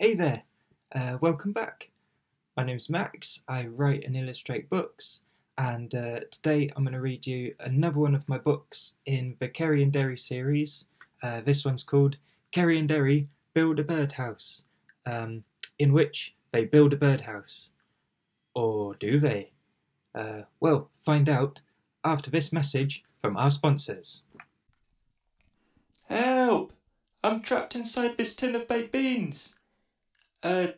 Hey there, welcome back. My name's Max, I write and illustrate books, and today I'm going to read you another one of my books in the Kerry and Derry series. This one's called Kerry and Derry Build a Birdhouse, in which they build a birdhouse. Or do they? Well, find out after this message from our sponsors. Help! I'm trapped inside this tin of baked beans.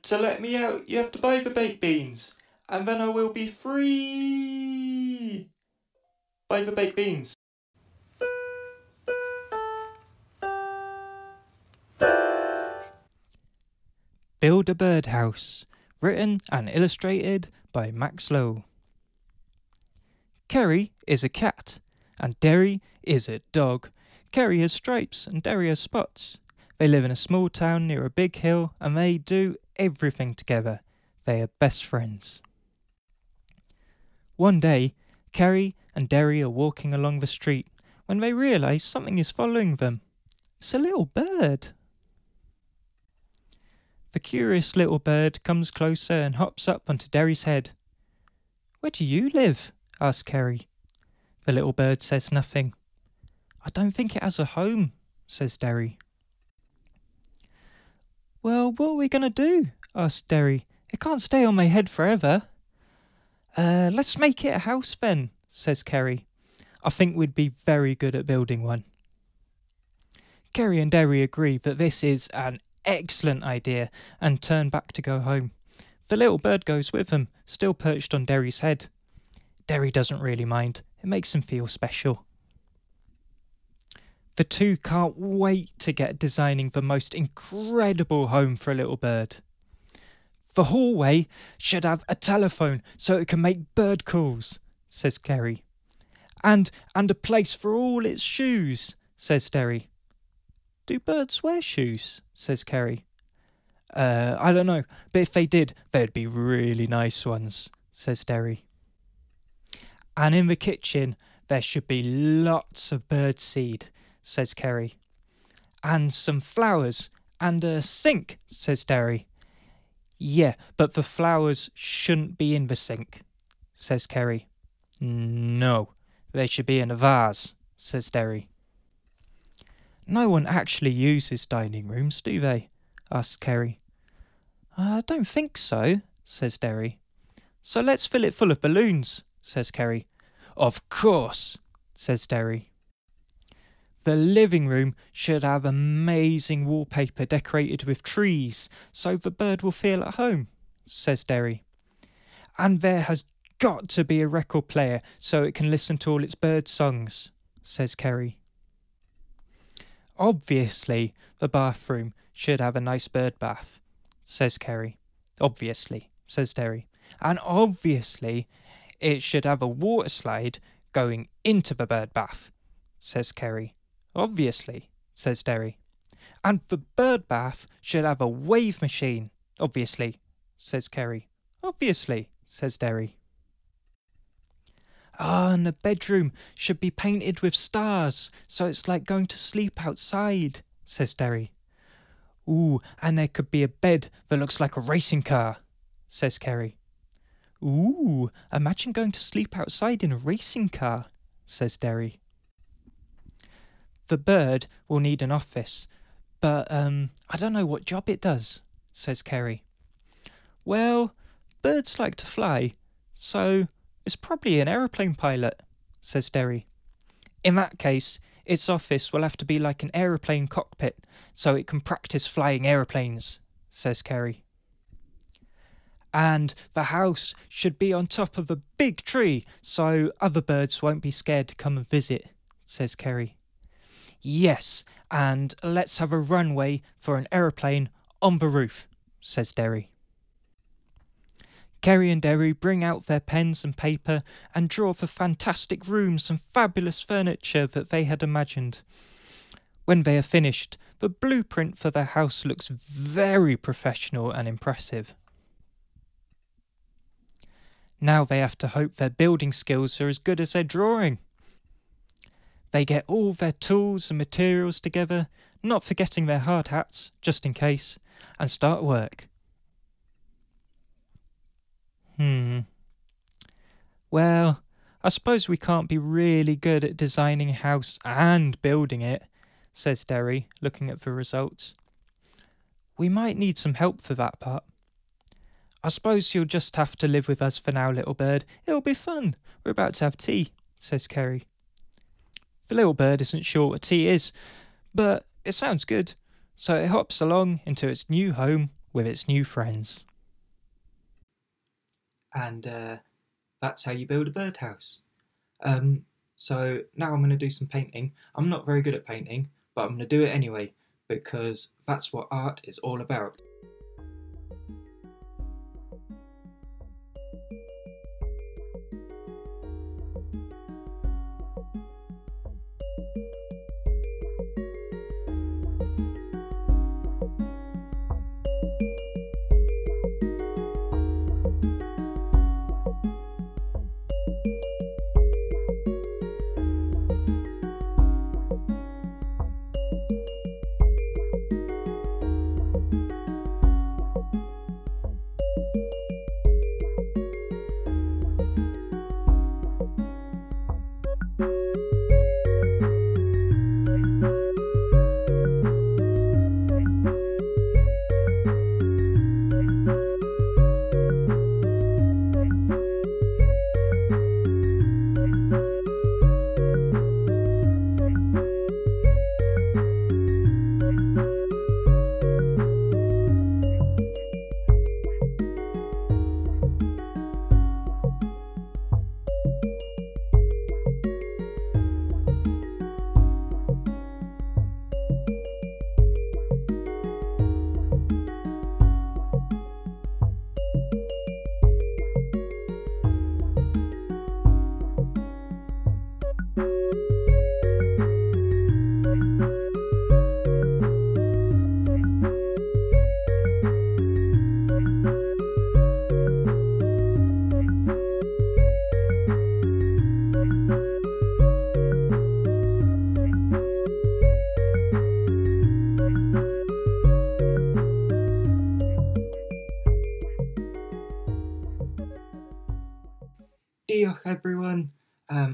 To let me out, you have to buy the baked beans, and then I will be free. Buy the baked beans. Build a Birdhouse, written and illustrated by Max Lowe. Kerry is a cat, and Derry is a dog. Kerry has stripes and Derry has spots. They live in a small town near a big hill, and they do everything together. They are best friends. One day, Kerry and Derry are walking along the street when they realise something is following them. It's a little bird. The curious little bird comes closer and hops up onto Derry's head. "Where do you live?" asks Kerry. The little bird says nothing. "I don't think it has a home," says Derry. "Well, what are we going to do?" asks Derry. "It can't stay on my head forever." Let's make it a house then," says Kerry. "I think we'd be very good at building one." Kerry and Derry agree that this is an excellent idea and turn back to go home. The little bird goes with them, still perched on Derry's head. Derry doesn't really mind. It makes him feel special. The two can't wait to get designing the most incredible home for a little bird. "The hallway should have a telephone so it can make bird calls," says Kerry. And a place for all its shoes," says Derry. "Do birds wear shoes?" says Kerry. I don't know, but if they did, they'd be really nice ones," says Derry. "And in the kitchen, there should be lots of bird seed," says Kerry. "And some flowers, and a sink," says Derry. "Yeah, but the flowers shouldn't be in the sink," says Kerry. "No, they should be in a vase," says Derry. "No one actually uses dining rooms, do they?" asks Kerry. "I don't think so," says Derry. "So let's fill it full of balloons," says Kerry. "Of course," says Derry. "The living room should have amazing wallpaper decorated with trees, so the bird will feel at home," says Derry. "And there has got to be a record player so it can listen to all its bird songs," says Kerry. "Obviously, the bathroom should have a nice bird bath," says Kerry. "Obviously," says Derry. "And obviously, it should have a water slide going into the bird bath," says Kerry. "Obviously," says Derry. "And the bird bath should have a wave machine." "Obviously," says Kerry. "Obviously," says Derry. "And the bedroom should be painted with stars, so it's like going to sleep outside," says Derry. "Ooh, and there could be a bed that looks like a racing car," says Kerry. "Ooh, imagine going to sleep outside in a racing car," says Derry. "The bird will need an office, but I don't know what job it does," says Kerry. "Well, birds like to fly, so it's probably an aeroplane pilot," says Derry. "In that case, its office will have to be like an aeroplane cockpit, so it can practice flying aeroplanes," says Kerry. "And the house should be on top of a big tree, so other birds won't be scared to come and visit," says Kerry. "Yes, and let's have a runway for an aeroplane on the roof," says Derry. Kerry and Derry bring out their pens and paper and draw the fantastic rooms and fabulous furniture that they had imagined. When they are finished, the blueprint for their house looks very professional and impressive. Now they have to hope their building skills are as good as their drawing. They get all their tools and materials together, not forgetting their hard hats, just in case, and start work. Well, I suppose we can't be really good at designing a house and building it, says Derry, looking at the results. We might need some help for that part. I suppose you'll just have to live with us for now, little bird. It'll be fun. We're about to have tea, says Kerry. The little bird isn't sure what tea is, but it sounds good, so it hops along into its new home with its new friends. And that's how you build a birdhouse. So now I'm going to do some painting. I'm not very good at painting, but I'm going to do it anyway, because that's what art is all about. Dioch everyone.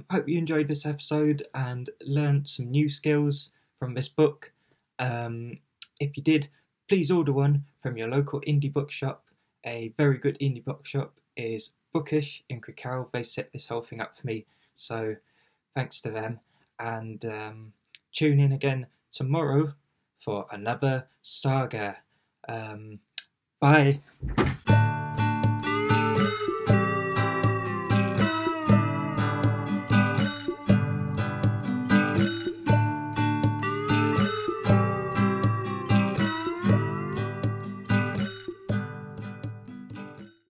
Hope you enjoyed this episode and learned some new skills from this book. If you did, please order one from your local indie bookshop. A very good indie bookshop is Bookish in Crickhowell. They set this whole thing up for me, so thanks to them. And tune in again tomorrow for another saga. Bye.